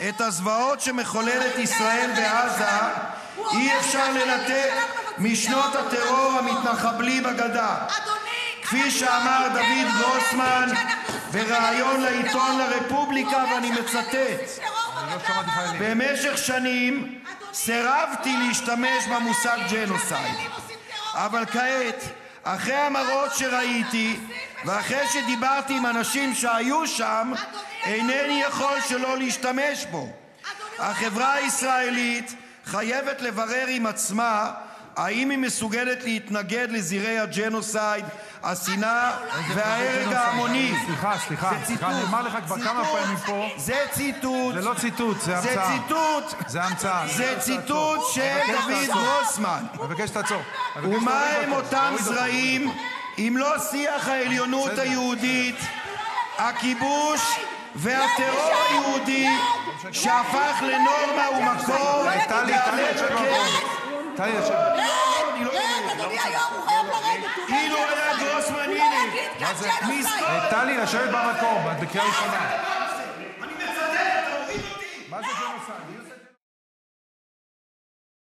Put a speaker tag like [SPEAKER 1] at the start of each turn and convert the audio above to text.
[SPEAKER 1] את הזוועות שמחוללת ישראל בעזה אי אפשר לנתק משנות הטרור המתנחבלי בגדה. כפי שאמר דוד גרוסמן בריאיון לעיתון לרפובליקה, ואני מצטט: במשך שנים סירבתי להשתמש במושג ג'נוסייד, אבל כעת, אחרי המראות שראיתי ואחרי שדיברתי עם אנשים שהיו שם, אינני יכול שלא להשתמש בו. החברה הישראלית חייבת לברר עם עצמה האם היא מסוגלת להתנגד לזירי הג'נוסייד, השנאה וההרג ההמוני.
[SPEAKER 2] סליחה, אני אומר לך כבר כמה פעמים פה.
[SPEAKER 1] זה ציטוט.
[SPEAKER 2] זה לא ציטוט, זה המצאה. זה המצאה.
[SPEAKER 1] זה ציטוט של דוד גרוסמן.
[SPEAKER 2] אני מבקש שתעצור.
[SPEAKER 1] ומה הם אותם זרעים אם לא שיח העליונות היהודית, הכיבוש והטרור היהודי שהפך לנורמה ומקור להעלת שקט.
[SPEAKER 2] טלי, יושב.
[SPEAKER 3] אדוני היו"ר, הוא חייב לרדת.
[SPEAKER 1] אילו היה גרוסמן, הנה.
[SPEAKER 2] טלי, לשבת במקום, את בקריאה ראשונה.